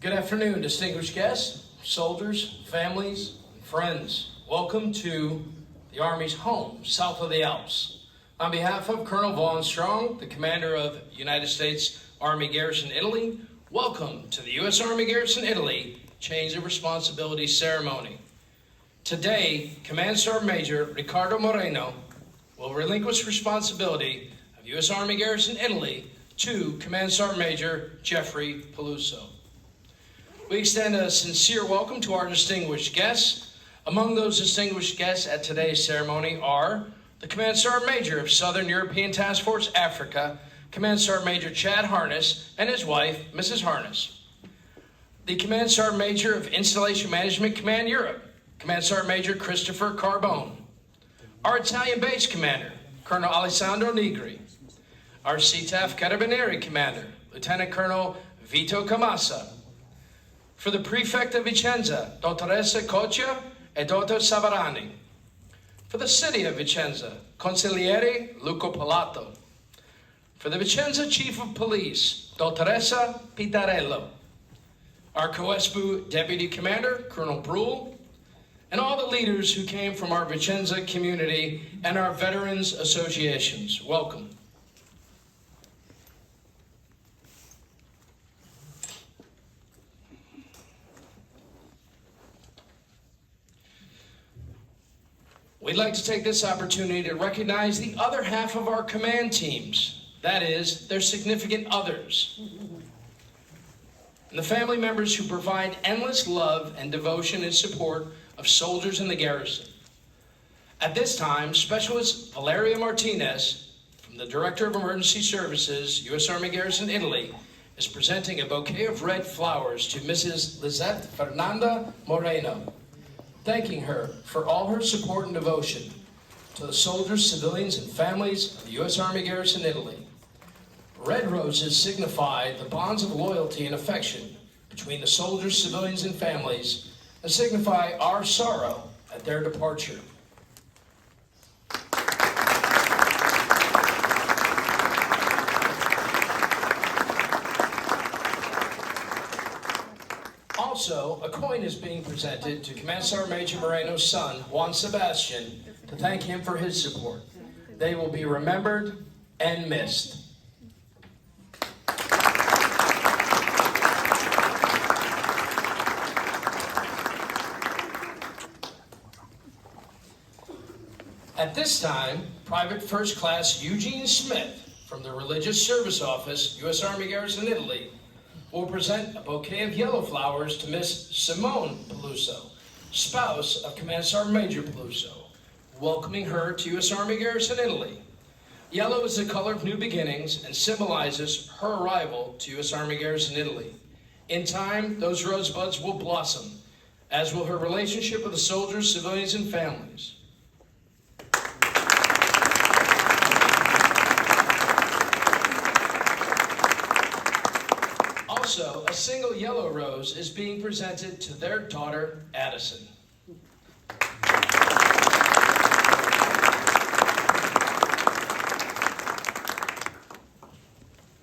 Good afternoon, distinguished guests, soldiers, families, and friends. Welcome to the Army's home, south of the Alps. On behalf of Colonel Vaughn Strong, the commander of United States Army Garrison Italy, welcome to the U.S. Army Garrison Italy Change of Responsibility Ceremony. Today, Command Sergeant Major Ricardo Moreno will relinquish responsibility of U.S. Army Garrison Italy to Command Sergeant Major Jeffrey Paluso. We extend a sincere welcome to our distinguished guests. Among those distinguished guests at today's ceremony are the Command Sergeant Major of Southern European Task Force Africa, Command Sergeant Major Chad Harness, and his wife, Mrs. Harness. The Command Sergeant Major of Installation Management Command Europe, Command Sergeant Major Christopher Carbone. Our Italian Base Commander, Colonel Alessandro Nigri. Our CTAF Carabinieri Commander, Lieutenant Colonel Vito Camassa. For the Prefect of Vicenza, Dottoressa Coccia e Dottor Savarani. For the City of Vicenza, Consigliere Luco Palato. For the Vicenza Chief of Police, Dottoressa Pitarello. Our COESPU Deputy Commander, Colonel Brule, and all the leaders who came from our Vicenza community and our Veterans Associations. Welcome. We'd like to take this opportunity to recognize the other half of our command teams, that is, their significant others, and the family members who provide endless love and devotion and support of soldiers in the garrison. At this time, Specialist Valeria Martinez, from the Director of Emergency Services, U.S. Army Garrison Italy, is presenting a bouquet of red flowers to Mrs. Lizette Fernanda Moreno, thanking her for all her support and devotion to the soldiers, civilians, and families of the U.S. Army Garrison Italy. Red roses signify the bonds of loyalty and affection between the soldiers, civilians, and families, and signify our sorrow at their departure. Also, a coin is being presented to Command Sergeant Major Moreno's son, Juan Sebastian, to thank him for his support. They will be remembered and missed. At this time, Private First Class Eugene Smith from the Religious Service Office, U.S. Army Garrison Italy, will present a bouquet of yellow flowers to Miss Simone Paluso, spouse of Command Sergeant Major Paluso, welcoming her to U.S. Army Garrison Italy. Yellow is the color of new beginnings and symbolizes her arrival to U.S. Army Garrison Italy. In time, those rosebuds will blossom, as will her relationship with the soldiers, civilians, and families. Also, a single yellow rose is being presented to their daughter, Addison.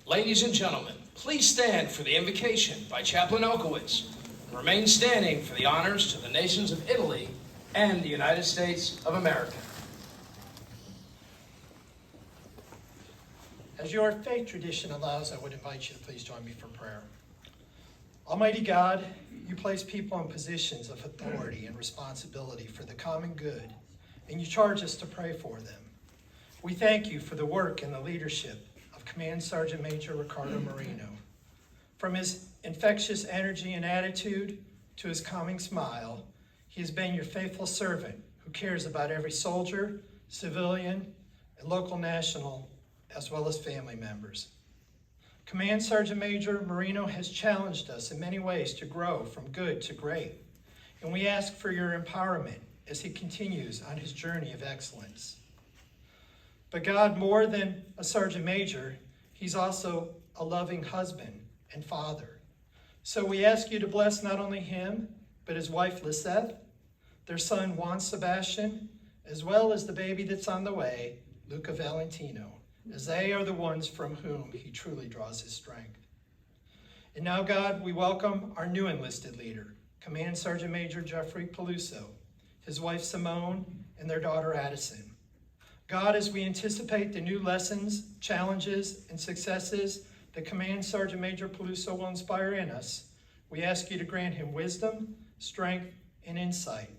Ladies and gentlemen, please stand for the invocation by Chaplain Elkowitz and remain standing for the honors to the nations of Italy and the United States of America. As your faith tradition allows, I would invite you to please join me for prayer. Almighty God, you place people in positions of authority and responsibility for the common good, and you charge us to pray for them. We thank you for the work and the leadership of Command Sergeant Major Ricardo Moreno. From his infectious energy and attitude to his calming smile, he has been your faithful servant who cares about every soldier, civilian, and local national, as well as family members. Command Sergeant Major Moreno has challenged us in many ways to grow from good to great, and we ask for your empowerment as he continues on his journey of excellence. But God, more than a Sergeant Major, he's also a loving husband and father. So we ask you to bless not only him, but his wife Lisette, their son Juan Sebastian, as well as the baby that's on the way, Luca Valentino, as they are the ones from whom he truly draws his strength. And now, God, we welcome our new enlisted leader, Command Sergeant Major Jeffrey Paluso, his wife Simone, and their daughter Addison. God, as we anticipate the new lessons, challenges, and successes that Command Sergeant Major Paluso will inspire in us, we ask you to grant him wisdom, strength, and insight,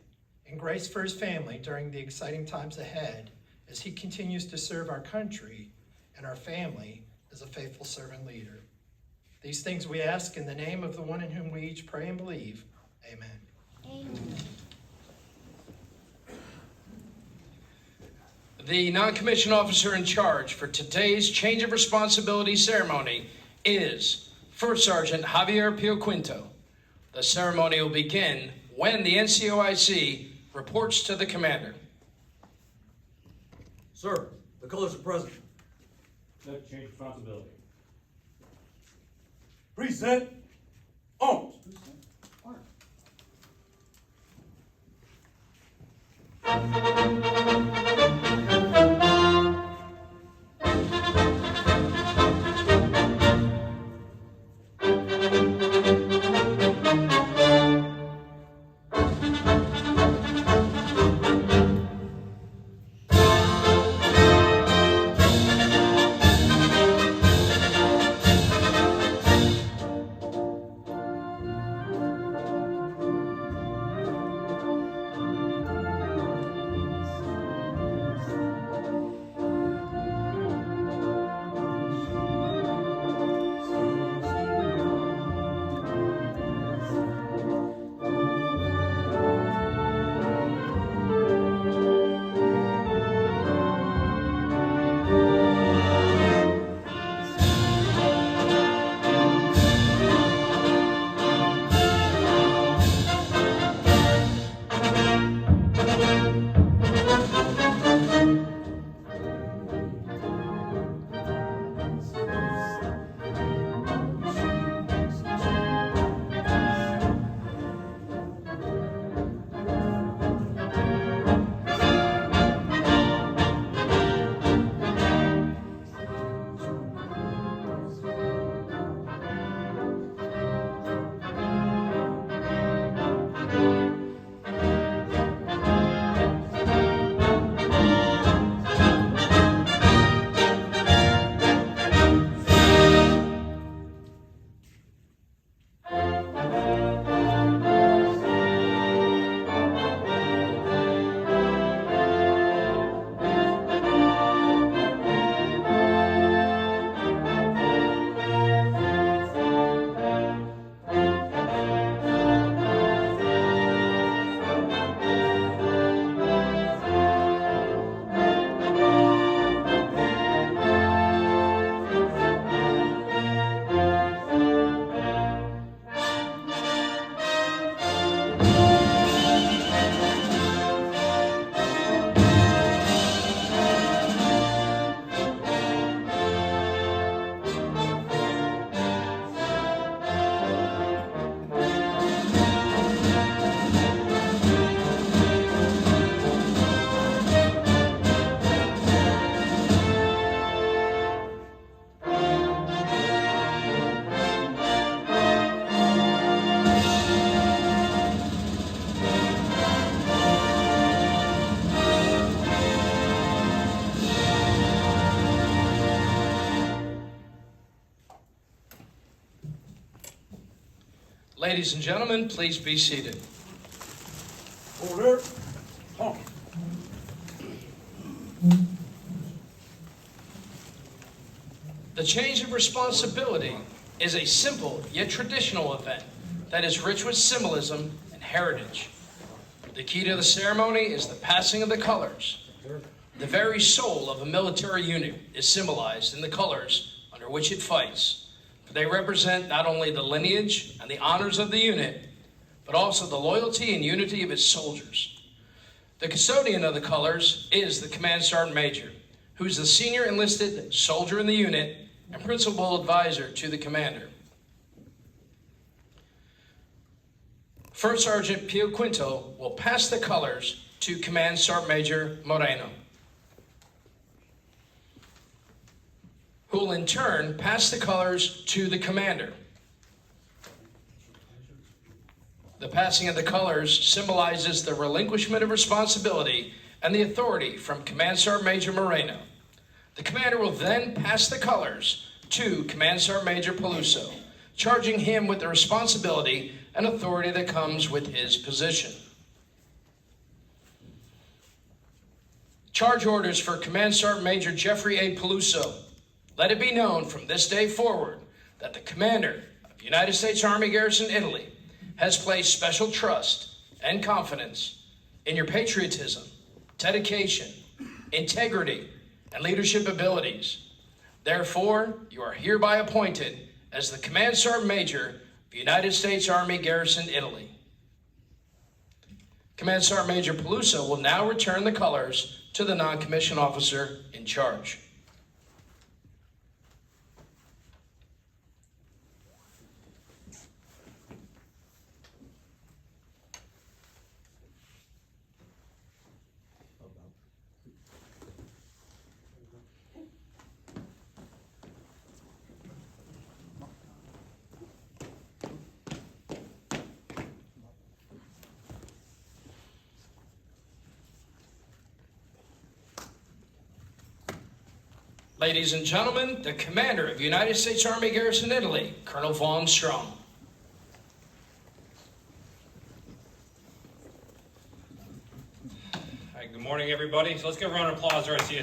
and grace for his family during the exciting times ahead as he continues to serve our country and our family as a faithful servant leader. These things we ask in the name of the one in whom we each pray and believe. Amen. Amen. The non-commissioned officer in charge for today's change of responsibility ceremony is First Sergeant Javier Pioquinto. The ceremony will begin when the NCOIC reports to the commander. Sir, the colors are present. That change responsibility. Present. Arms. Ladies and gentlemen, please be seated. Order. Honk. The change of responsibility is a simple yet traditional event that is rich with symbolism and heritage. The key to the ceremony is the passing of the colors. The very soul of a military unit is symbolized in the colors under which it fights. For they represent not only the lineage and the honors of the unit, but also the loyalty and unity of its soldiers. The custodian of the colors is the Command Sergeant Major, who is the senior enlisted soldier in the unit and principal advisor to the commander. First Sergeant Pioquinto will pass the colors to Command Sergeant Major Moreno, who will in turn pass the colors to the commander. The passing of the colors symbolizes the relinquishment of responsibility and the authority from Command Sergeant Major Moreno. The commander will then pass the colors to Command Sergeant Major Paluso, charging him with the responsibility and authority that comes with his position. Charge orders for Command Sergeant Major Jeffrey A. Paluso. Let it be known from this day forward that the commander of United States Army Garrison, Italy, has placed special trust and confidence in your patriotism, dedication, integrity, and leadership abilities. Therefore, you are hereby appointed as the Command Sergeant Major of United States Army Garrison, Italy. Command Sergeant Major Paluso will now return the colors to the non-commissioned officer in charge. Ladies and gentlemen, the Commander of United States Army Garrison, Italy, Colonel Von Strong. Hi, good morning, everybody. So let's give a round of applause to our CSM.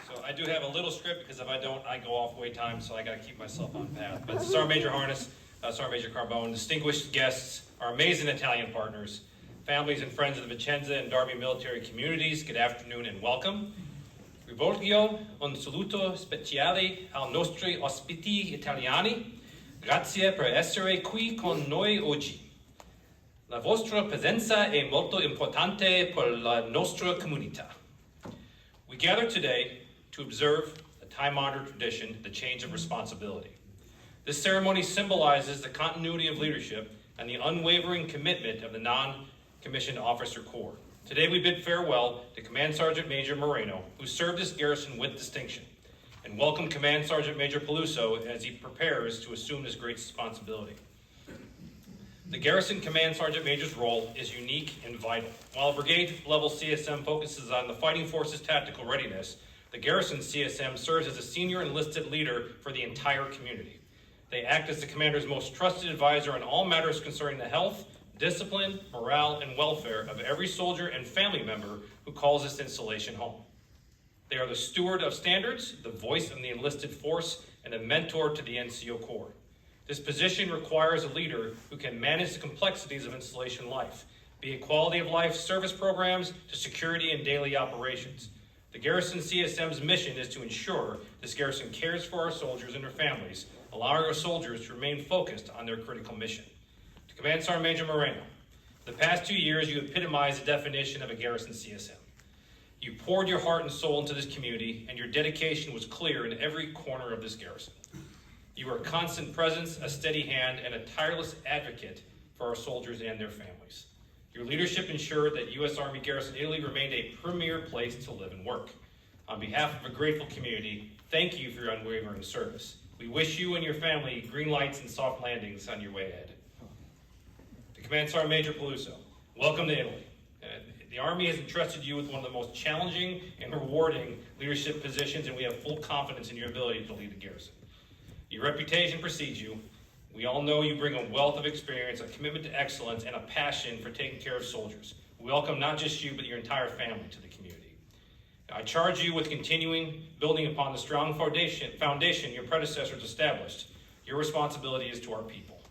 So I do have a little script because if I don't, I go off wait time, so I got to keep myself on path. But Sergeant Major Harness, Sergeant Major Carbone, distinguished guests, our amazing Italian partners, families and friends of the Vicenza and Derby military communities, good afternoon and welcome. Rivolgo un saluto speciale ai nostri ospiti italiani. Grazie per essere qui con noi oggi. La vostra presenza è molto importante per la nostra comunità. We gather today to observe a time-honored tradition, the change of responsibility. This ceremony symbolizes the continuity of leadership and the unwavering commitment of the non-commissioned officer corps. Today we bid farewell to Command Sergeant Major Moreno, who served this garrison with distinction, and welcome Command Sergeant Major Paluso as he prepares to assume this great responsibility. The Garrison Command Sergeant Major's role is unique and vital. While a brigade-level CSM focuses on the fighting force's tactical readiness, the Garrison CSM serves as a senior enlisted leader for the entire community. They act as the commander's most trusted advisor on all matters concerning the health, discipline, morale, and welfare of every soldier and family member who calls this installation home. They are the steward of standards, the voice of the enlisted force, and a mentor to the NCO Corps. This position requires a leader who can manage the complexities of installation life, be it quality of life service programs to security and daily operations. The Garrison CSM's mission is to ensure this garrison cares for our soldiers and their families, allowing our soldiers to remain focused on their critical mission. To Command Sergeant Major Moreno, the past 2 years you epitomized the definition of a Garrison CSM. You poured your heart and soul into this community, and your dedication was clear in every corner of this garrison. You were a constant presence, a steady hand, and a tireless advocate for our soldiers and their families. Your leadership ensured that U.S. Army Garrison Italy remained a premier place to live and work. On behalf of a grateful community, thank you for your unwavering service. We wish you and your family green lights and soft landings on your way ahead. To Command Sergeant Major Paluso, welcome to Italy. The Army has entrusted you with one of the most challenging and rewarding leadership positions, and we have full confidence in your ability to lead the garrison. Your reputation precedes you. We all know you bring a wealth of experience, a commitment to excellence, and a passion for taking care of soldiers. We welcome not just you, but your entire family to the community. I charge you with continuing building upon the strong foundation your predecessors established. Your responsibility is to our people.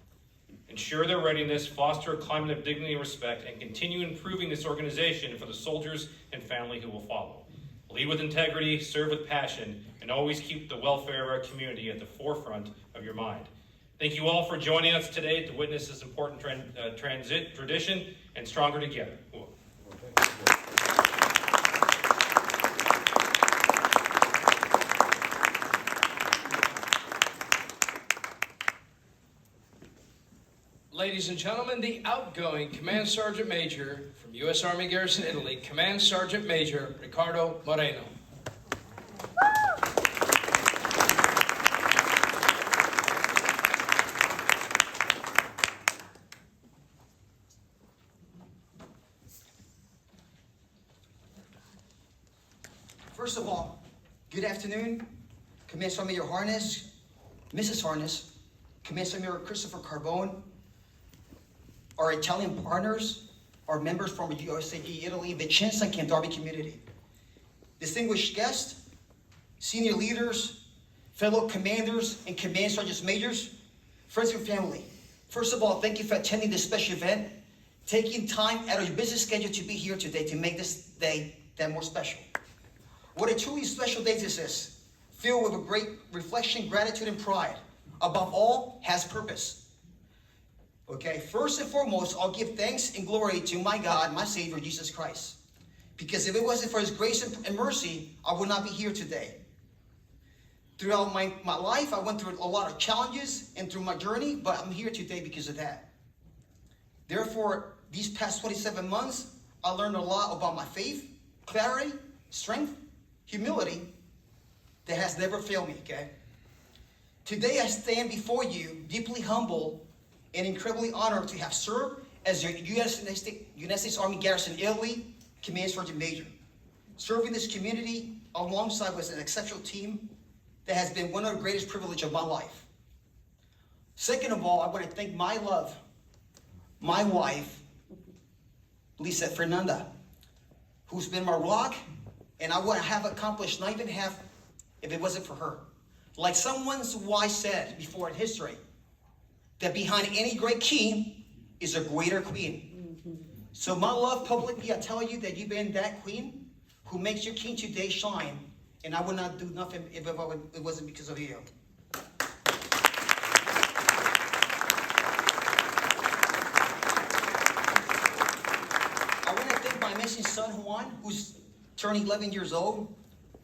Ensure their readiness, foster a climate of dignity and respect, and continue improving this organization for the soldiers and family who will follow. Lead with integrity, serve with passion, and always keep the welfare of our community at the forefront of your mind. Thank you all for joining us today to witness this important tradition and stronger together. Ladies and gentlemen, the outgoing Command Sergeant Major from U.S. Army Garrison, Italy, Command Sergeant Major Ricardo Moreno. Good afternoon, Command Sergeant Major Harness, Mrs. Harness, Command Sergeant Major Christopher Carbone, our Italian partners, our members from USAG Italy, Vicenza, and Darby community. Distinguished guests, senior leaders, fellow commanders and command sergeants majors, friends and family. First of all, thank you for attending this special event, taking time out of your busy schedule to be here today to make this day that more special. What a truly special day this is, filled with a great reflection, gratitude, and pride. Above all, has purpose. Okay, first and foremost, I'll give thanks and glory to my God, my Savior, Jesus Christ. Because if it wasn't for His grace and mercy, I would not be here today. Throughout my life, I went through a lot of challenges and through my journey, but I'm here today because of that. Therefore, these past 27 months, I learned a lot about my faith, clarity, strength, humility that has never failed me, okay? Today, I stand before you deeply humble and incredibly honored to have served as your United States Army Garrison Italy Command Sergeant Major. Serving this community alongside with an exceptional team that has been one of the greatest privileges of my life. Second of all, I want to thank my love, my wife, Lisa Fernanda, who's been my rock, and I would have accomplished not even half if it wasn't for her. Like someone's wise said before in history, that behind any great king is a greater queen. So my love, publicly, I tell you that you've been that queen who makes your king today shine, and I would not do nothing if it wasn't because of you. I want to thank my amazing son, Juan, who's turning 11 years old,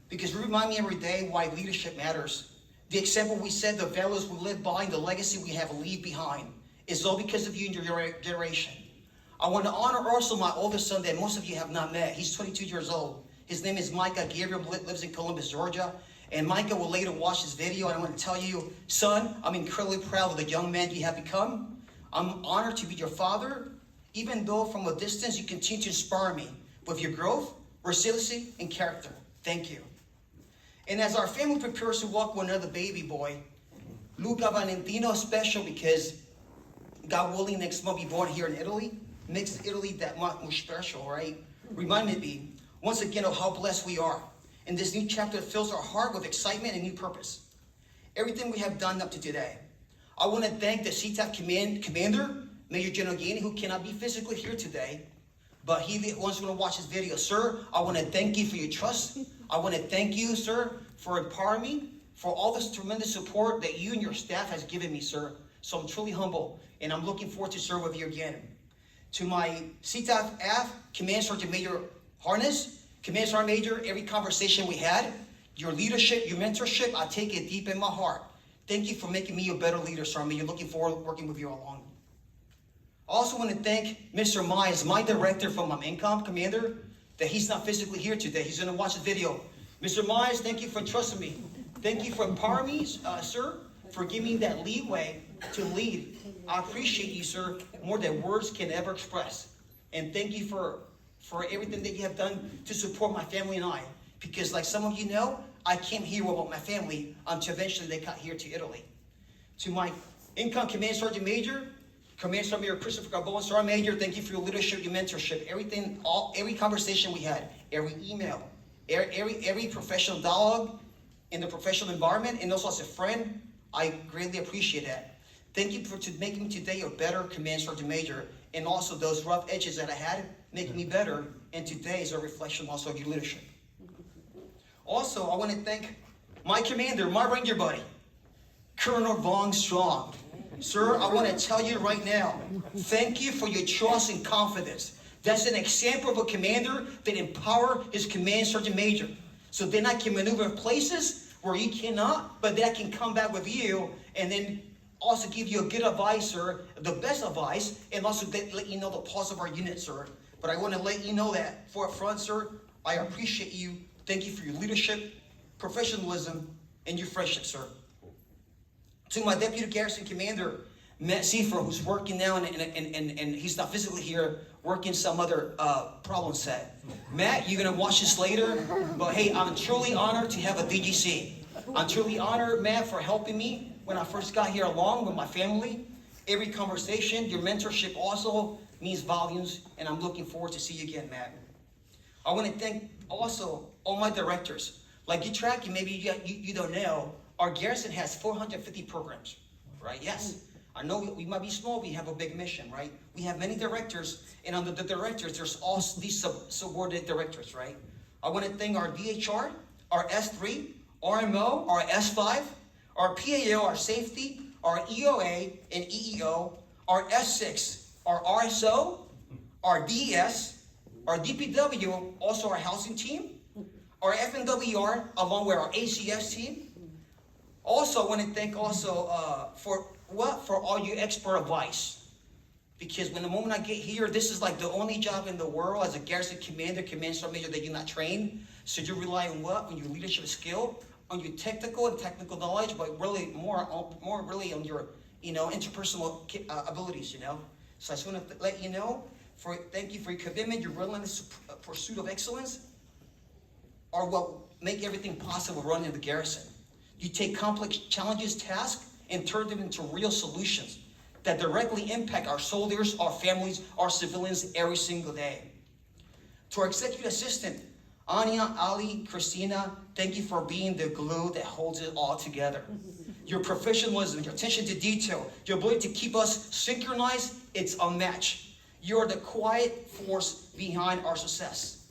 because you remind me every day why leadership matters. The example we set, the values we live by, and the legacy we have leave behind is all because of you and your generation. I want to honor also my oldest son that most of you have not met. He's 22 years old. His name is Micah Gabriel, lives in Columbus, Georgia. And Micah will later watch this video, and I want to tell you, son, I'm incredibly proud of the young man you have become. I'm honored to be your father, even though from a distance you continue to inspire me with your growth, resiliency, and character. Thank you. And as our family prepares to welcome another baby boy, Luca Valentino is special because, God willing, next month be born here in Italy. Makes Italy that much more special, right? Reminded me, once again, of how blessed we are. And this new chapter fills our heart with excitement and new purpose. Everything we have done up to today. I want to thank the CTAF Commander, Major General Gainey, who cannot be physically here today, but he wants to watch this video. Sir, I want to thank you for your trust. I want to thank you, sir, for empowering me, for all this tremendous support that you and your staff has given me, sir. So I'm truly humble, and I'm looking forward to serve with you again. To my CTAF Command Sergeant Major Harness, Command Sergeant Major, every conversation we had, your leadership, your mentorship, I take it deep in my heart. Thank you for making me a better leader, Sergeant Major. Looking forward to working with you along. I also want to thank Mr. Myers, my director from my INCOM commander, that he's not physically here today. He's going to watch this video. Mr. Myers, thank you for trusting me. Thank you for empowering me, sir, for giving me that leeway to lead. I appreciate you, sir, more than words can ever express. And thank you for everything that you have done to support my family and I. Because like some of you know, I came here without my family until eventually they got here to Italy. To my INCOM Command Sergeant Major, Command Sergeant Major Christopher Carbone, Sergeant Major, thank you for your leadership, your mentorship, everything, every conversation we had, every email, every professional dialogue in the professional environment, and also as a friend, I greatly appreciate that. Thank you for making me today a better Command Sergeant Major, and also those rough edges that I had, making me better, and today is a reflection also of your leadership. Also, I want to thank my commander, my Ranger buddy, Colonel Von Strong. Sir, I want to tell you right now, thank you for your trust and confidence. That's an example of a commander that empower his Command Sergeant Major. So then I can maneuver in places where you cannot, but then I can come back with you and then also give you a good advice, sir, the best advice, and also let you know the pulse of our unit, sir. But I want to let you know that for up front, sir, I appreciate you. Thank you for your leadership, professionalism, and your friendship, sir. To my Deputy Garrison Commander, Matt Seafer, who's working now, and he's not physically here, working some other problem set. Matt, you're going to watch this later, but hey, I'm truly honored to have a DGC. I'm truly honored, Matt, for helping me when I first got here along with my family. Every conversation, your mentorship also means volumes, and I'm looking forward to see you again, Matt. I want to thank also all my directors. Like you tracking, maybe you don't know, our garrison has 450 programs, right? Yes. I know we might be small, we have a big mission, right? We have many directors, and under the directors, there's also these subordinate directors, right? I want to thank our DHR, our S3, RMO, our S5, our PAO, our safety, our EOA and EEO, our S6, our RSO, our DES, our DPW, also our housing team, our FNWR, along with our ACS team. Also, I want to thank also for all your expert advice. Because when the moment I get here, this is like the only job in the world as a garrison commander, command sergeant major that you're not trained. So you rely on what? On your leadership skill, on your technical knowledge, but really more really on your interpersonal abilities. So I just want to let you know, thank you for your commitment, your relentless pursuit of excellence, are what make everything possible running the garrison. You take complex challenges, tasks, and turn them into real solutions that directly impact our soldiers, our families, our civilians every single day. To our executive assistant, Anya, Ali, Christina, thank you for being the glue that holds it all together. Your professionalism, your attention to detail, your ability to keep us synchronized, it's unmatched. You're the quiet force behind our success.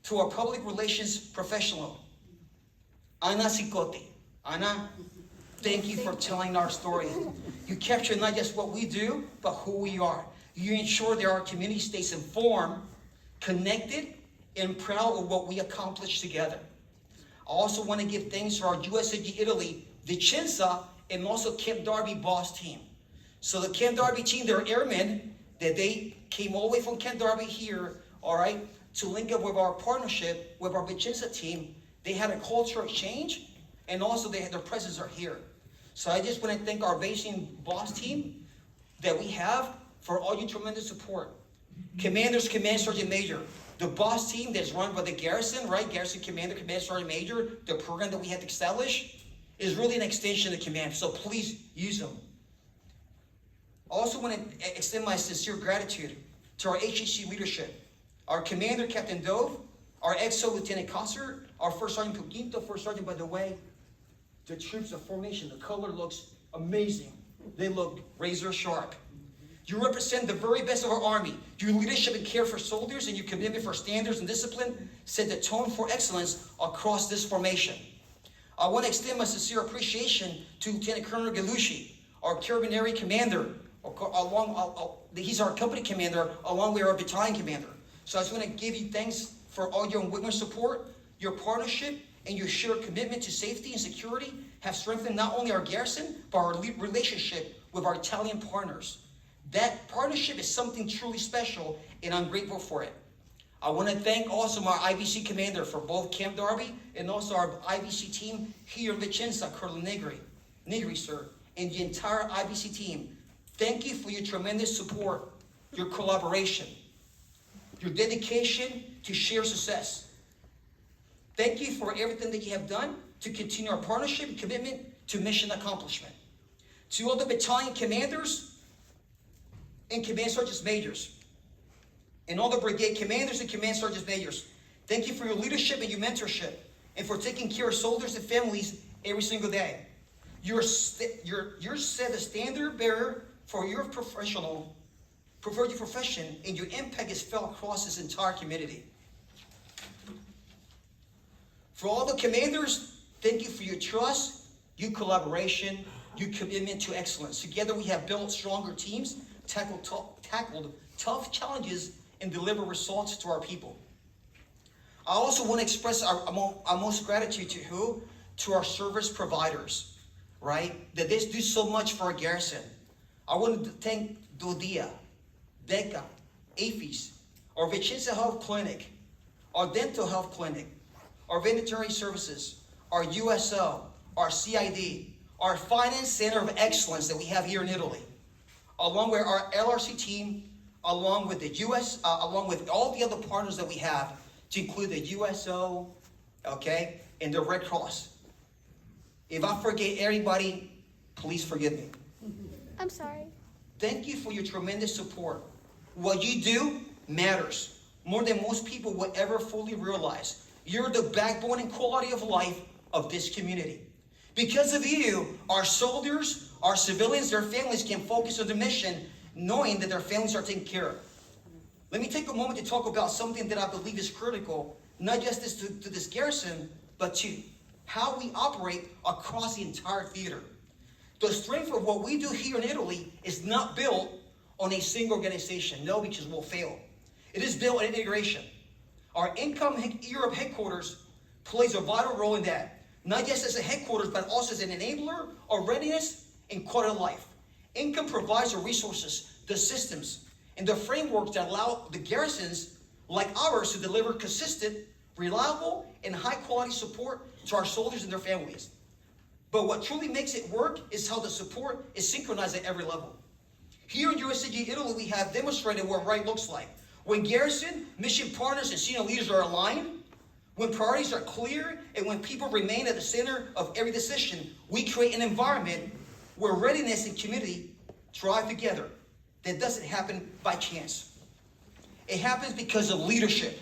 To our public relations professional, Ana Cicote. Ana, thank you for telling our story. You capture not just what we do, but who we are. You ensure that our community stays informed, connected, and proud of what we accomplished together. I also want to give thanks to our USAG Italy, Vicenza, and also Camp Darby boss team. So the Camp Darby team, they're airmen, that they came all the way from Camp Darby here, all right, to link up with our partnership with our Vicenza team. They had a cultural exchange, and also their presence are here. So I just want to thank our basing boss team that we have for all your tremendous support. Commanders, Command Sergeant Major, the boss team that's run by the garrison, right? Garrison Commander, Command Sergeant Major, the program that we had to establish is really an extension of command. So please use them. I also want to extend my sincere gratitude to our HEC leadership. Our Commander, Captain Dove, our XO Lieutenant Cossert, our First Sergeant Puquinto, First Sergeant, by the way, the troops of formation, the color looks amazing. They look razor sharp. You represent the very best of our Army. Your leadership and care for soldiers and your commitment for standards and discipline set the tone for excellence across this formation. I want to extend my sincere appreciation to Lieutenant Colonel Galushi, our Carabinieri Commander. He's our company commander, along with our battalion commander. So I just want to give you thanks for all your unwavering support, your partnership, and your shared commitment to safety and security have strengthened not only our garrison, but our relationship with our Italian partners. That partnership is something truly special, and I'm grateful for it. I want to thank also my IBC commander for both Camp Darby and also our IBC team here in Vicenza, Colonel Negri, sir, and the entire IBC team. Thank you for your tremendous support, your collaboration, your dedication to share success. Thank you for everything that you have done to continue our partnership and commitment to mission accomplishment. To all the battalion commanders and command sergeants majors, and all the brigade commanders and command sergeants majors, thank you for your leadership and your mentorship, and for taking care of soldiers and families every single day. You're set a standard bearer for your profession, and your impact is felt across this entire community. For all the commanders, thank you for your trust, your collaboration, your commitment to excellence. Together we have built stronger teams, tackled tough challenges, and deliver results to our people. I also want to express our most gratitude to who? To our service providers, right? That they do so much for our garrison. I want to thank Dodia, DECA, AFIS, our Vicenza Health Clinic, our Dental Health Clinic, our Veterinary Services, our USO, our CID, our Finance Center of Excellence that we have here in Italy, along with our LRC team, along with the along with all the other partners that we have, to include the USO, okay, and the Red Cross. If I forget anybody, please forgive me. I'm sorry. Thank you for your tremendous support. What you do matters more than most people will ever fully realize. You're the backbone and quality of life of this community. Because of you, our soldiers, our civilians, their families can focus on the mission, knowing that their families are taken care of. Let me take a moment to talk about something that I believe is critical, not just to this garrison, but to how we operate across the entire theater. The strength of what we do here in Italy is not built on a single organization. No, because we'll fail. It is built on integration. Our Income Europe headquarters plays a vital role in that, not just as a headquarters, but also as an enabler of readiness and quality of life. Income provides the resources, the systems, and the frameworks that allow the garrisons like ours to deliver consistent, reliable, and high-quality support to our soldiers and their families. But what truly makes it work is how the support is synchronized at every level. Here in USAG Italy, we have demonstrated what right looks like. When garrison, mission partners, and senior leaders are aligned, when priorities are clear, and when people remain at the center of every decision, we create an environment where readiness and community thrive together. That doesn't happen by chance. It happens because of leadership.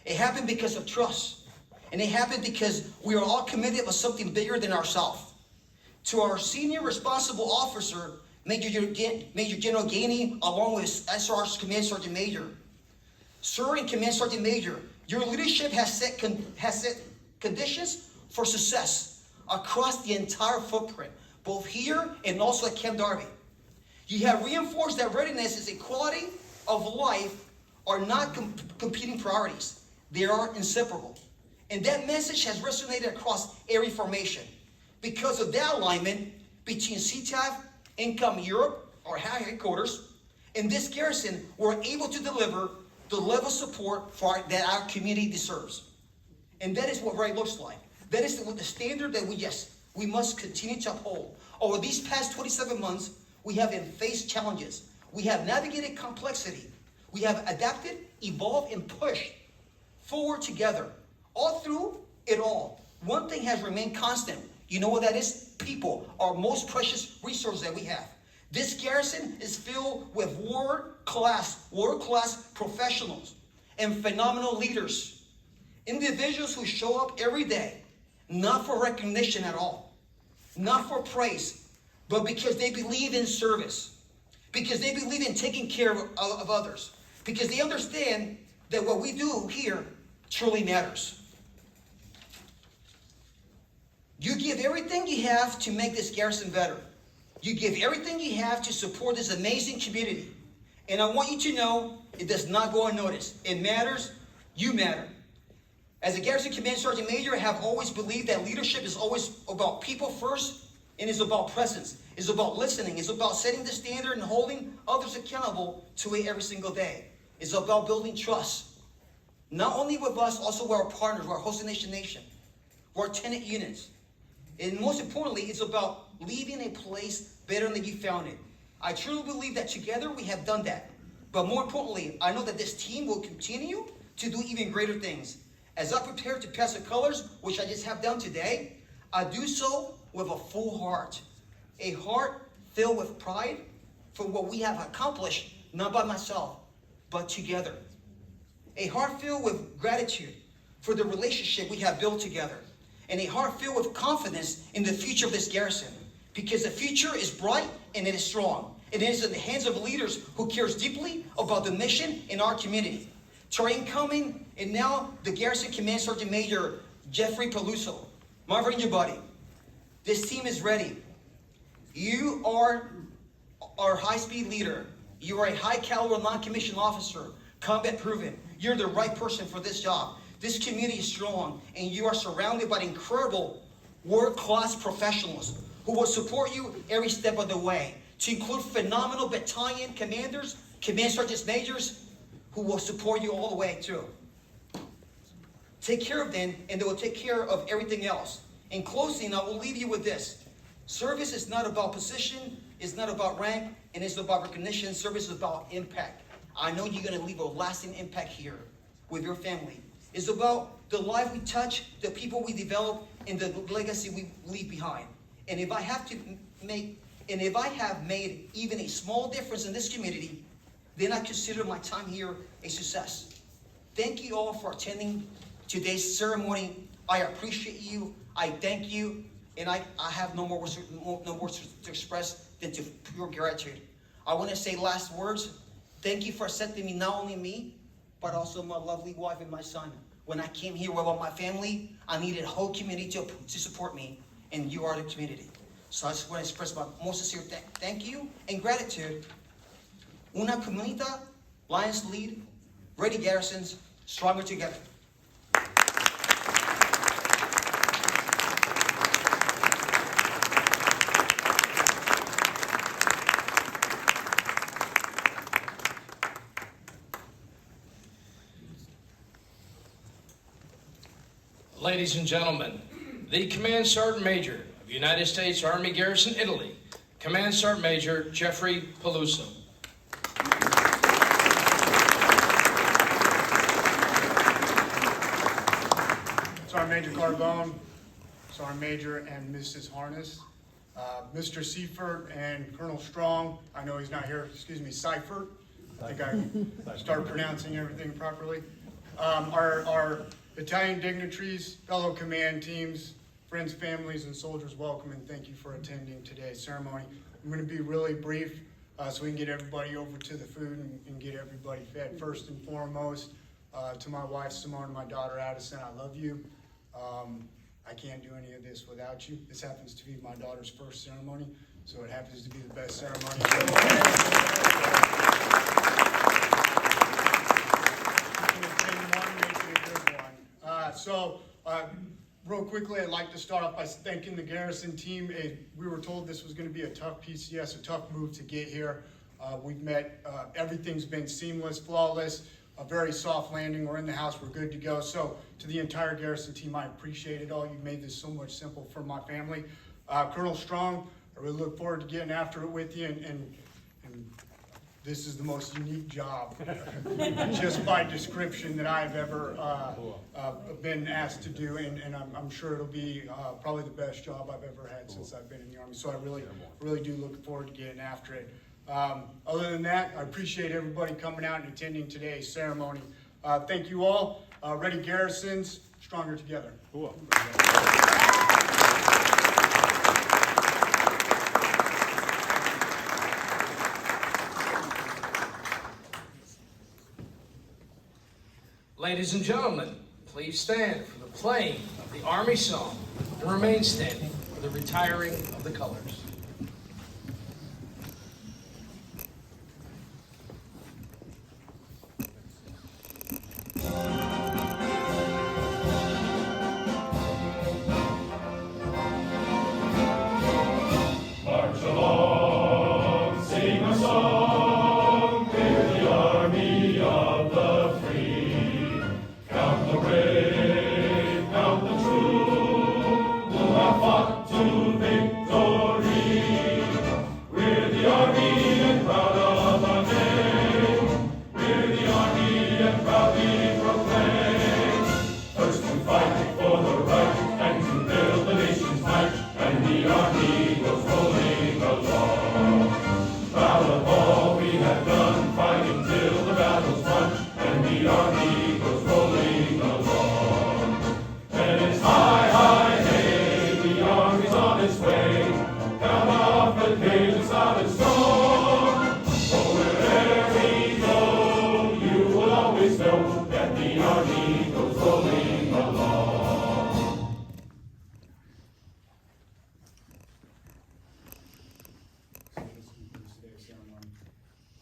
It happens because of trust. And it happens because we are all committed to something bigger than ourselves. To our senior responsible officer, Major General Gainey, along with SR's Command Sergeant Major. Sir and Command Sergeant Major, your leadership has set conditions for success across the entire footprint, both here and also at Camp Darby. You have reinforced that readiness is a quality of life are not competing priorities. They are inseparable. And that message has resonated across every formation. Because of that alignment between CTAF, Income Europe, our headquarters, and this garrison, we're able to deliver the level of support that our community deserves. And that is what right looks like. That is the standard that we must continue to uphold. Over these past 27 months, we have faced challenges. We have navigated complexity. We have adapted, evolved, and pushed forward together. All through it all, one thing has remained constant. You know what that is? People, our most precious resource that we have. This garrison is filled with world-class professionals and phenomenal leaders. Individuals who show up every day, not for recognition at all, not for praise, but because they believe in service, because they believe in taking care of others, because they understand that what we do here truly matters. You give everything you have to make this garrison better. You give everything you have to support this amazing community. And I want you to know it does not go unnoticed. It matters. You matter. As a Garrison Command Sergeant Major, I have always believed that leadership is always about people first, and it's about presence. It's about listening. It's about setting the standard and holding others accountable to it every single day. It's about building trust. Not only with us, also with our partners, with our host nation, with our tenant units. And most importantly, it's about leaving a place better than you found it. I truly believe that together we have done that. But more importantly, I know that this team will continue to do even greater things. As I prepare to pass the colors, which I just have done today, I do so with a full heart. A heart filled with pride for what we have accomplished, not by myself, but together. A heart filled with gratitude for the relationship we have built together. And a heart filled with confidence in the future of this garrison. Because the future is bright and it is strong. It is in the hands of leaders who cares deeply about the mission in our community. To our incoming and now the Garrison Command Sergeant Major Jeffrey Paluso, my Ranger buddy, this team is ready. You are our high-speed leader. You are a high-caliber non-commissioned officer, combat proven. You're the right person for this job. This community is strong, and you are surrounded by incredible world-class professionals who will support you every step of the way, to include phenomenal battalion commanders, command sergeants majors, who will support you all the way through. Take care of them, and they will take care of everything else. In closing, I will leave you with this. Service is not about position, it's not about rank, and it's not about recognition. Service is about impact. I know you're gonna leave a lasting impact here with your family. It's about the life we touch, the people we develop, and the legacy we leave behind. And if I have made even a small difference in this community, then I consider my time here a success. Thank you all for attending today's ceremony. I appreciate you, I thank you, and I have no more words to express than to pure gratitude. I want to say last words. Thank you for accepting me, not only me, but also my lovely wife and my son. When I came here with all my family, I needed a whole community to support me, and you are the community. So I just want to express my most sincere thank you and gratitude. Una comunidad, Lions lead, ready garrisons, stronger together. Ladies and gentlemen, the Command Sergeant Major of United States Army Garrison, Italy, Command Sergeant Major Jeffrey Paluso. Sergeant Major Carbone, Sergeant Major and Mrs. Harness, Mr. Seifert and Colonel Strong. I know he's not here, excuse me, Seifert. I think I started pronouncing everything properly. Our battalion dignitaries, fellow command teams, friends, families, and soldiers, welcome and thank you for attending today's ceremony. I'm going to be really brief so we can get everybody over to the food and get everybody fed. First and foremost, to my wife Simone and my daughter Addison, I love you. I can't do any of this without you. This happens to be my daughter's first ceremony, so it happens to be the best ceremony. Real quickly, I'd like to start off by thanking the Garrison team. We were told this was going to be a tough PCS, a tough move to get here. We've met, everything's been seamless, flawless, a very soft landing. We're in the house, we're good to go. So to the entire Garrison team, I appreciate it all. You made this so much simple for my family. Colonel Strong, I really look forward to getting after it with you, and this is the most unique job, just by description, that I've ever been asked to do, and I'm sure it'll be probably the best job I've ever had since I've been in the Army. So I really do look forward to getting after it. Other than that, I appreciate everybody coming out and attending today's ceremony. Thank you all. Ready garrisons, stronger together. Cool. Ladies and gentlemen, please stand for the playing of the Army song and remain standing for the retiring of the colors.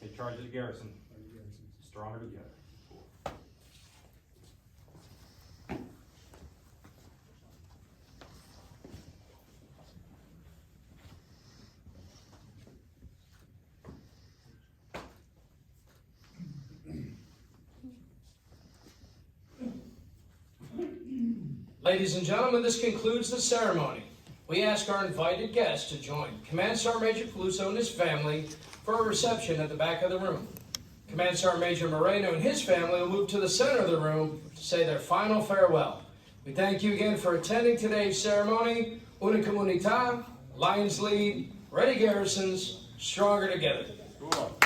Take charge of the garrison. Stronger together. Ladies and gentlemen, this concludes the ceremony. we ask our invited guests to join Command Sergeant Major Paluso and his family for a reception at the back of the room. Command Sergeant Major Moreno and his family will move to the center of the room to say their final farewell. We thank you again for attending today's ceremony. Una Comunidad, Lions Lead, Ready Garrisons, Stronger Together. Cool.